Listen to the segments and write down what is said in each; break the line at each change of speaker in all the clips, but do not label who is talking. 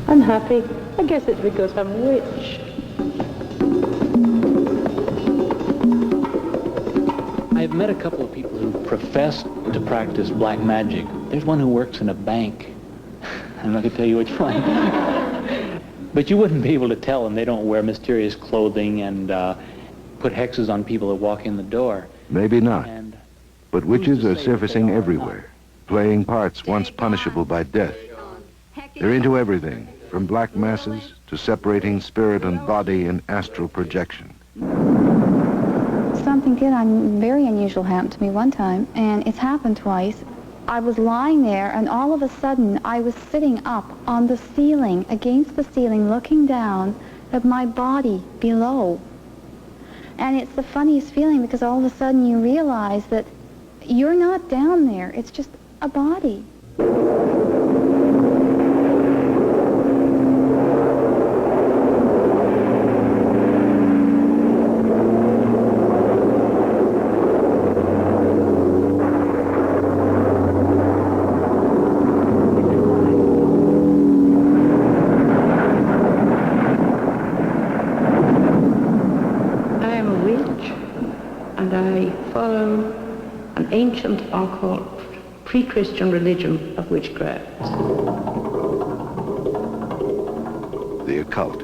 I'm happy. I guess it's because I'm a witch.
I've met a couple of people who profess to practice black magic. There's one who works in a bank. I'm not going to tell you which one. But you wouldn't be able to tell them. They don't wear mysterious clothing and put hexes on people that walk in the door.
Maybe not. But witches are surfacing everywhere, playing parts once punishable by death. They're into everything, from black masses to separating spirit and body in astral projection.
Something very unusual happened to me one time, and it's happened twice. I was lying there, and all of a sudden, I was sitting up on the ceiling, against the ceiling, looking down at my body below. And it's the funniest feeling, because all of a sudden you realize that you're not down there. It's just a body.
Ancient, occult, pre-Christian religion of witchcraft.
The occult,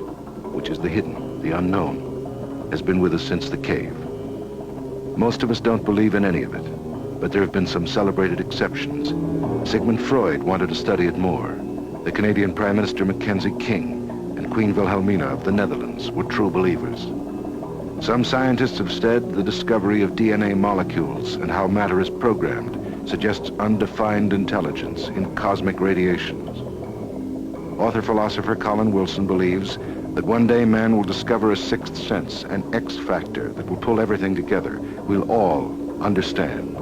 which is the hidden, the unknown, has been with us since the cave. Most of us don't believe in any of it, but there have been some celebrated exceptions. Sigmund Freud wanted to study it more. The Canadian Prime Minister Mackenzie King and Queen Wilhelmina of the Netherlands were true believers. Some scientists have said the discovery of DNA molecules and how matter is programmed suggests undefined intelligence in cosmic radiations. Author-philosopher Colin Wilson believes that one day man will discover a sixth sense, an X factor that will pull everything together. We'll all understand.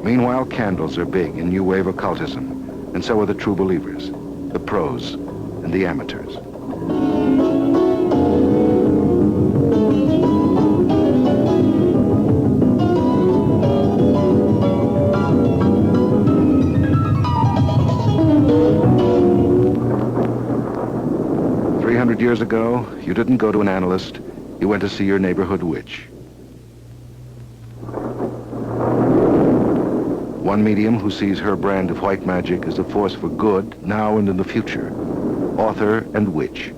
Meanwhile, candles are big in new wave occultism, and so are the true believers, the pros and the amateurs. 300 years ago, you didn't go to an analyst, you went to see your neighborhood witch. One medium who sees her brand of white magic as a force for good, now and in the future. Author and witch,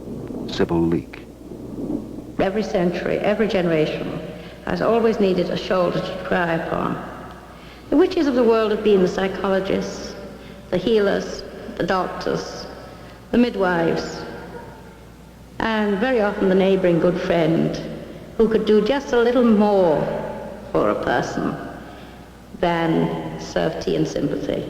Sybil Leek.
Every century, every generation has always needed a shoulder to cry upon. The witches of the world have been the psychologists, the healers, the doctors, the midwives, and very often the neighboring good friend who could do just a little more for a person than serve tea and sympathy.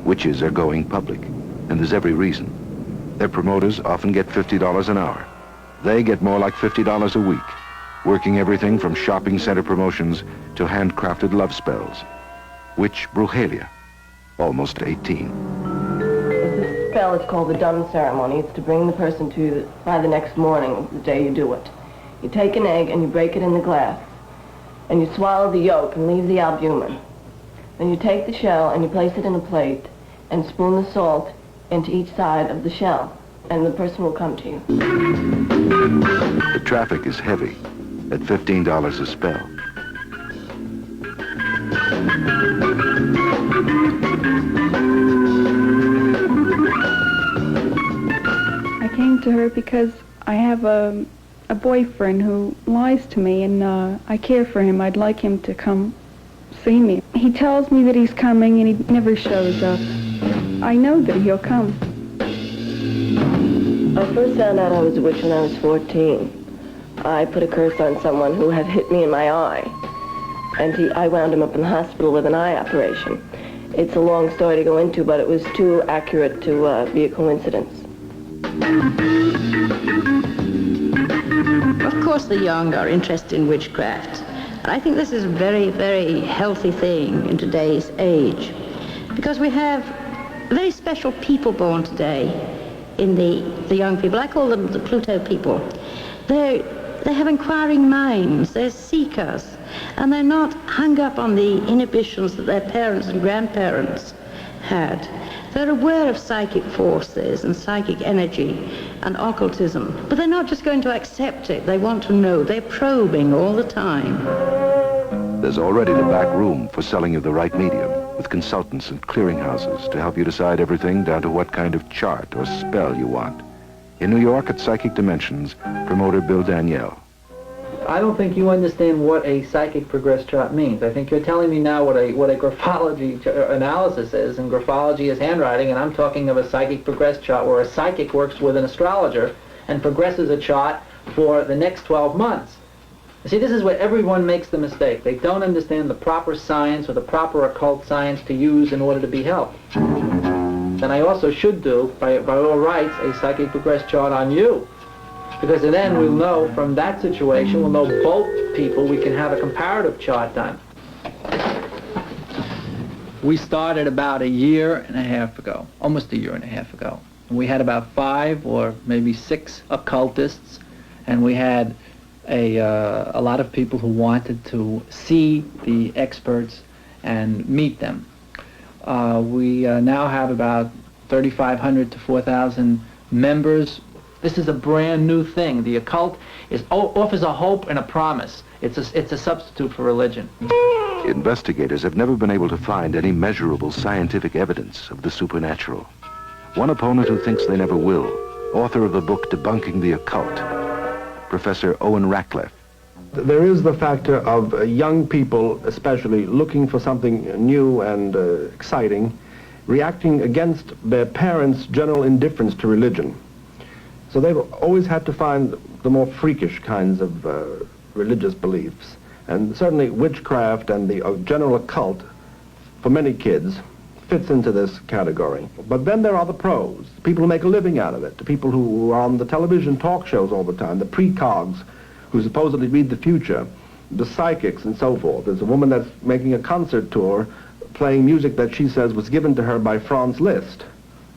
Witches are going public, and there's every reason. Their promoters often get $50 an hour. They get more like $50 a week, working everything from shopping center promotions to handcrafted love spells. Witch Brujelia, almost 18.
The spell is called the dumb ceremony. It's to bring the person to by the next morning, the day you do it. You take an egg and you break it in the glass, and you swallow the yolk and leave the albumin. Then you take the shell and you place it in a plate and spoon the salt into each side of the shell, and the person will come to you.
The traffic is heavy, at $15 a spell.
I came to her because I have a boyfriend who lies to me, and I care for him. I'd like him to come see me. He tells me that he's coming, and he never shows up. I know that he'll come.
I first found out I was a witch when I was 14. I put a curse on someone who had hit me in my eye, and I wound him up in the hospital with an eye operation. It's a long story to go into, but it was too accurate to be a coincidence.
Of course the young are interested in witchcraft, and I think this is a very, very healthy thing in today's age, because we have very special people born today in the young people. I call them the Pluto people. They have inquiring minds, they're seekers, And they're not hung up on the inhibitions that their parents and grandparents had. They're aware of psychic forces and psychic energy and occultism, but they're not just going to accept it. They want to know. They're probing all the time.
There's already the back room for selling you the right medium, with consultants and clearinghouses to help you decide everything down to what kind of chart or spell you want. In New York at Psychic Dimensions, promoter Bill Danielle.
I don't think you understand what a psychic progress chart means. I think you're telling me now what a graphology analysis is, and graphology is handwriting, and I'm talking of a psychic progress chart where a psychic works with an astrologer and progresses a chart for the next 12 months. You see, this is where everyone makes the mistake. They don't understand the proper science or the proper occult science to use in order to be helped. And I also should do, by all rights, a psychic progress chart on you. Because then we'll know from that situation, we'll know both people, we can have a comparative chart done. We started about a year and a half ago, almost a year and a half ago. And we had about 5 or maybe 6 occultists, and we had a lot of people who wanted to see the experts and meet them. We now have about 3,500 to 4,000 members. This is a brand new thing. The occult offers a hope and a promise. It's a substitute for religion.
Investigators have never been able to find any measurable scientific evidence of the supernatural. One opponent who thinks they never will, author of the book Debunking the Occult, Professor Owen Ratcliffe.
There is the factor of young people, especially, looking for something new and exciting, reacting against their parents' general indifference to religion. So they've always had to find the more freakish kinds of religious beliefs. And certainly witchcraft and the general occult, for many kids, fits into this category. But then there are the pros, the people who make a living out of it, the people who are on the television talk shows all the time, the precogs who supposedly read the future, the psychics and so forth. There's a woman that's making a concert tour playing music that she says was given to her by Franz Liszt,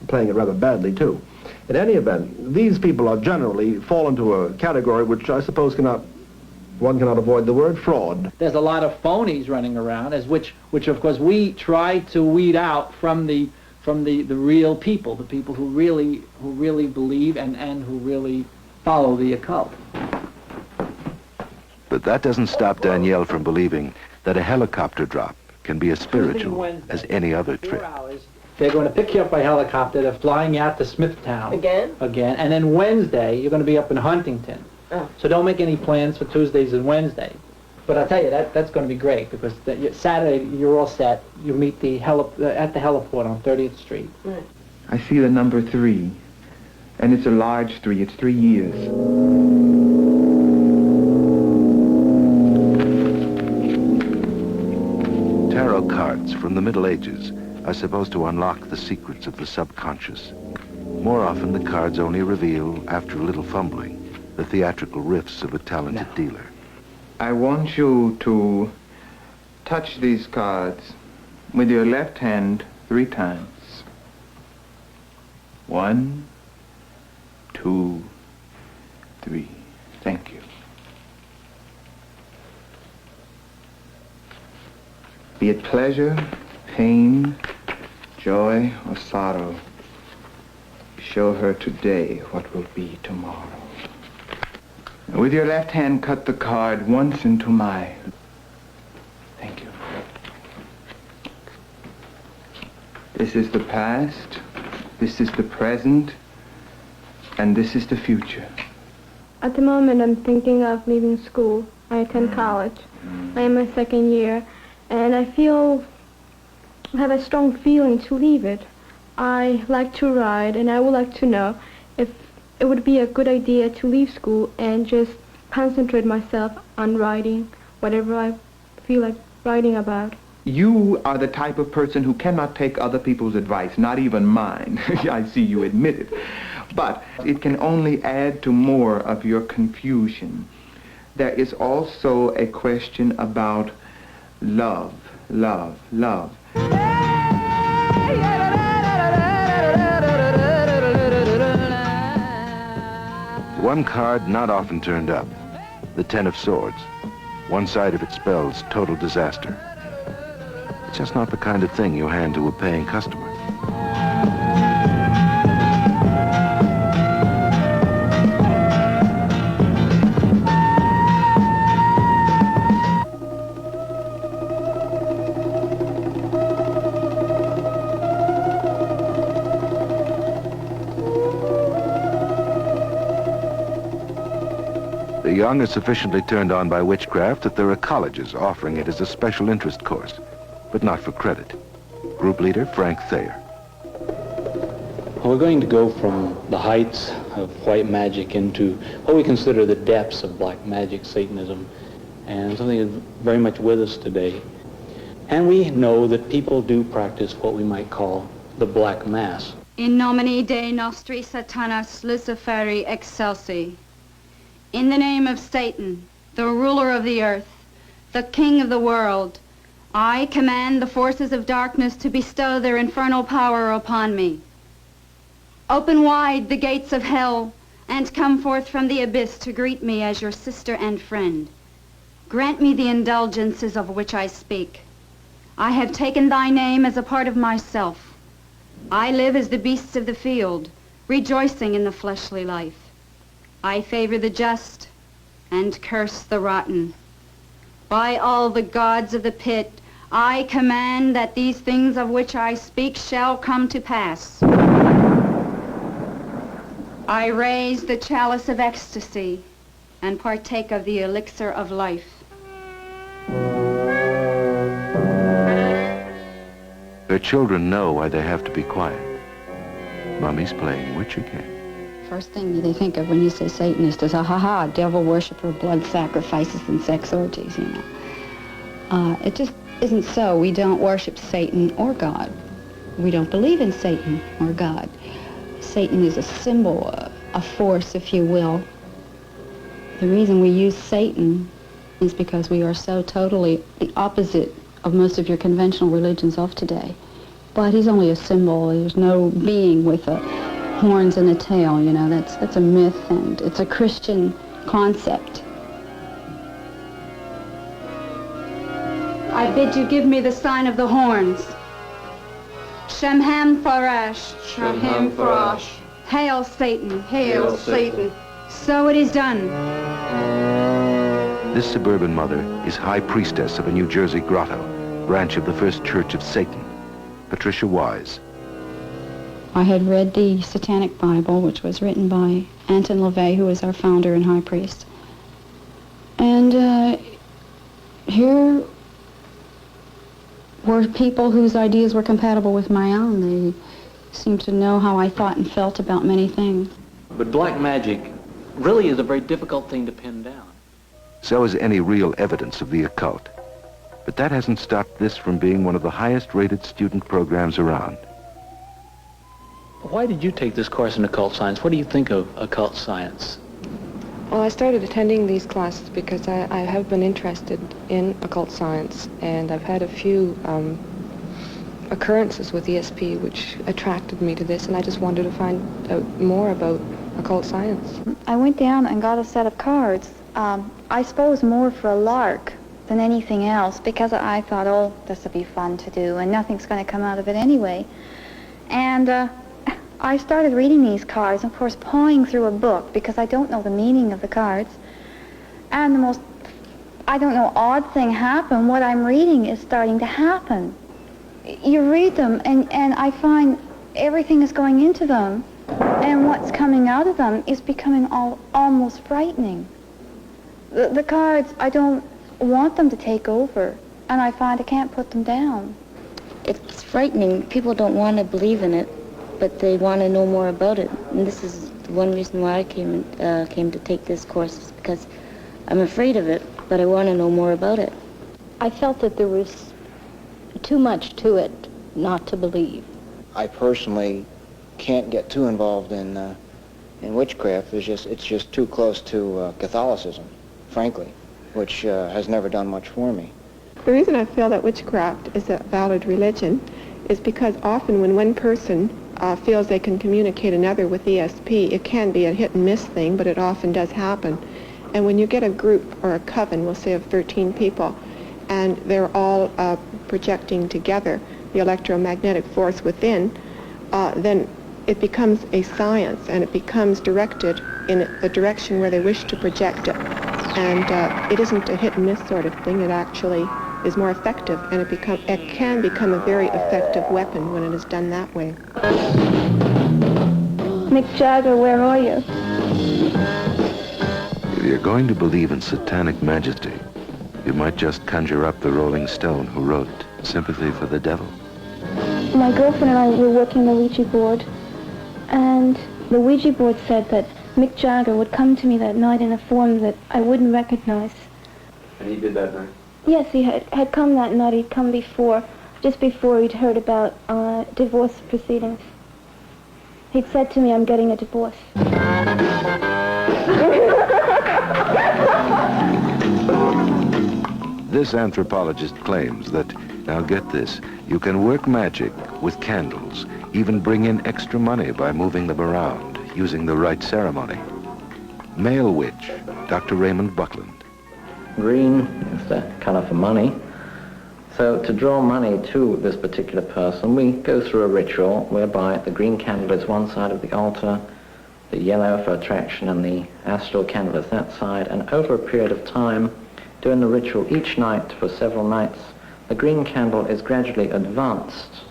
playing it rather badly too. In any event, these people are generally fall into a category which I suppose one cannot avoid the word fraud.
There's a lot of phonies running around, which of course we try to weed out from the real people, the people who really believe and who really follow the occult.
But that doesn't stop Danielle from believing that a helicopter drop can be as spiritual as any other trip.
They're going to pick you up by helicopter. They're flying you out to Smithtown.
Again?
Again. And then Wednesday, you're going to be up in Huntington.
Oh.
So don't make any plans for Tuesdays and Wednesdays. But I'll tell you, that's going to be great, because Saturday, you're all set. You meet at the heliport on 30th Street.
Right.
I see the number 3, and it's a large 3. It's 3 years.
Tarot cards from the Middle Ages are supposed to unlock the secrets of the subconscious. More often, the cards only reveal, after a little fumbling, the theatrical riffs of a talented dealer.
I want you to touch these cards with your left hand 3 times. 1, 2, 3. Thank you. Be it pleasure, pain, joy, or sorrow, show her today what will be tomorrow. With your left hand, cut the card once into my... Thank you. This is the past, this is the present, and this is the future.
At the moment, I'm thinking of leaving school. I attend college. I am my 2nd year, and I have a strong feeling to leave it. I like to write, and I would like to know if it would be a good idea to leave school and just concentrate myself on writing whatever I feel like writing about.
You are the type of person who cannot take other people's advice, not even mine. I see you admit it. But it can only add to more of your confusion. There is also a question about love, love, love.
One card not often turned up, the 10 of Swords. One side of it spells total disaster. It's just not the kind of thing you hand to a paying customer. The young are sufficiently turned on by witchcraft that there are colleges offering it as a special interest course, but not for credit. Group leader Frank Thayer.
We're going to go from the heights of white magic into what we consider the depths of black magic, Satanism, and something that's very much with us today. And we know that people do practice what we might call the Black Mass.
In nomine Dei nostri Satanas Luciferi excelsi. In the name of Satan, the ruler of the earth, the king of the world, I command the forces of darkness to bestow their infernal power upon me. Open wide the gates of hell and come forth from the abyss to greet me as your sister and friend. Grant me the indulgences of which I speak. I have taken thy name as a part of myself. I live as the beasts of the field, rejoicing in the fleshly life. I favor the just and curse the rotten. By all the gods of the pit, I command that these things of which I speak shall come to pass. I raise the chalice of ecstasy and partake of the elixir of life.
Their children know why they have to be quiet. Mummy's playing witch again.
First thing they think of when you say Satanist is, ha, devil worshiper, blood sacrifices, and sex orgies, you know. It just isn't so. We don't worship Satan or God. We don't believe in Satan or God. Satan is a symbol, a force, if you will. The reason we use Satan is because we are so totally the opposite of most of your conventional religions of today. But he's only a symbol. There's no being with horns and a tail, you know. That's a myth, and it's a Christian concept.
I bid you give me the sign of the horns. Shemham Farash.
Shemham Farash.
Hail Satan.
Hail Satan.
So it is done.
This suburban mother is high priestess of a New Jersey grotto, branch of the First Church of Satan, Patricia Wise.
I had read the Satanic Bible, which was written by Anton LaVey, who was our founder and high priest. And here were people whose ideas were compatible with my own. They seemed to know how I thought and felt about many things.
But black magic really is a very difficult thing to pin down.
So is any real evidence of the occult. But that hasn't stopped this from being one of the highest-rated student programs around.
Why did you take this course in occult science? What do you think of occult science?
Well, I started attending these classes because I have been interested in occult science, and I've had a few occurrences with ESP which attracted me to this, and I just wanted to find out more about occult science.
I went down and got a set of cards, I suppose more for a lark than anything else, because I thought, oh, this will be fun to do, and nothing's going to come out of it anyway. And I started reading these cards, of course, pawing through a book, because I don't know the meaning of the cards. And the most, I don't know, odd thing happened. What I'm reading is starting to happen. You read them, and I find everything is going into them, and what's coming out of them is becoming almost frightening. The cards, I don't want them to take over, and I find I can't put them down.
It's frightening. People don't want to believe in it, but they want to know more about it. And this is one reason why I came to take this course, because I'm afraid of it, but I want to know more about it.
I felt that there was too much to it not to believe.
I personally can't get too involved in witchcraft. It's just too close to Catholicism, frankly, which has never done much for me.
The reason I feel that witchcraft is a valid religion is because often when one person feels they can communicate another with ESP, it can be a hit and miss thing, but it often does happen. And when you get a group or a coven, we'll say of 13 people, and they're all projecting together the electromagnetic force within, then it becomes a science, and it becomes directed in the direction where they wish to project it. And it isn't a hit and miss sort of thing. It actually is more effective, and it can become a very effective weapon when it is done that way.
Mick Jagger, where are you?
If you're going to believe in satanic majesty, you might just conjure up the Rolling Stone who wrote Sympathy for the Devil.
My girlfriend and I were working the Ouija board, and the Ouija board said that Mick Jagger would come to me that night in a form that I wouldn't recognize.
And he did that night?
Yes, he had come that night. He'd come just before he'd heard about divorce proceedings. He'd said to me, I'm getting a divorce.
This anthropologist claims that, now get this, you can work magic with candles, even bring in extra money by moving them around, using the right ceremony. Male witch, Dr. Raymond Buckland.
Green is the color for money. So to draw money to this particular person, we go through a ritual whereby the green candle is one side of the altar, the yellow for attraction, and the astral candle is that side. And over a period of time, during the ritual each night for several nights, the green candle is gradually advanced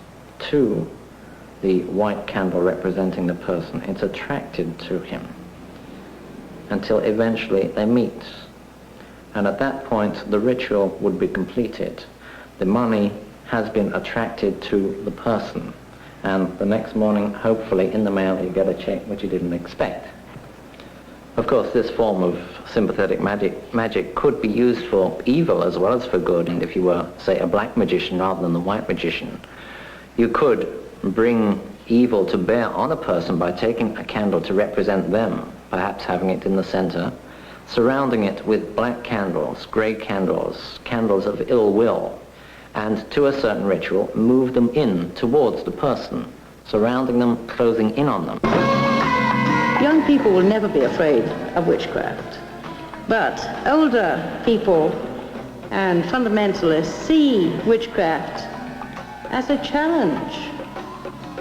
to the white candle representing the person. It's attracted to him until eventually they meet. And at that point, the ritual would be completed. The money has been attracted to the person. And the next morning, hopefully, in the mail, you get a check which you didn't expect. Of course, this form of sympathetic magic could be used for evil as well as for good. And if you were, say, a black magician rather than the white magician, you could bring evil to bear on a person by taking a candle to represent them, perhaps having it in the center, surrounding it with black candles, gray candles, candles of ill will, and to a certain ritual, move them in towards the person, surrounding them, closing in on them.
Young people will never be afraid of witchcraft, but older people and fundamentalists see witchcraft as a challenge,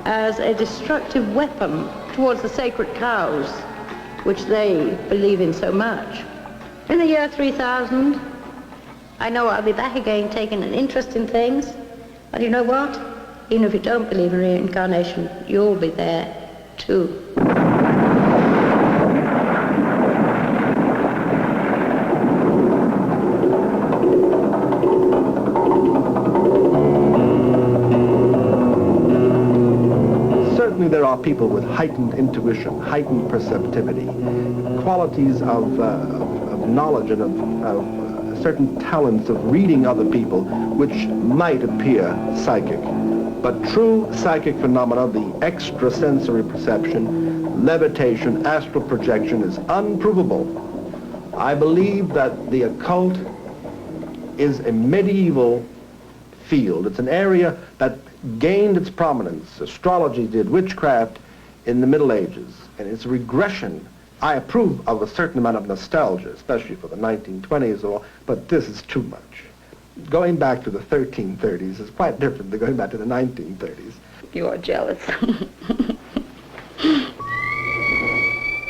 as a destructive weapon towards the sacred cows, which they believe in so much. In the year 3000, I know I'll be back again taking an interest in things, but you know what? Even if you don't believe in reincarnation, you'll be there too.
Certainly there are people with heightened intuition, heightened perceptivity, qualities of knowledge and of certain talents of reading other people which might appear psychic. But true psychic phenomena, the extrasensory perception, levitation, astral projection, is unprovable. I believe that the occult is a medieval field. It's an area that gained its prominence. Astrology did, witchcraft in the Middle Ages, and it's a regression. I approve of a certain amount of nostalgia, especially for the 1920s or all, but this is too much. Going back to the 1330s is quite different than going back to the 1930s.
You are jealous.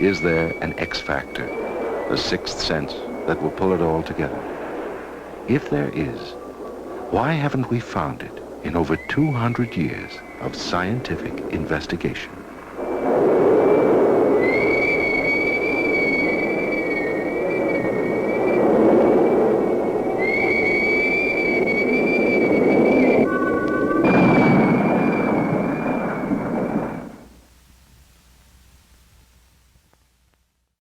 Is there an X factor, the sixth sense, that will pull it all together? If there is, why haven't we found it in over 200 years of scientific investigation?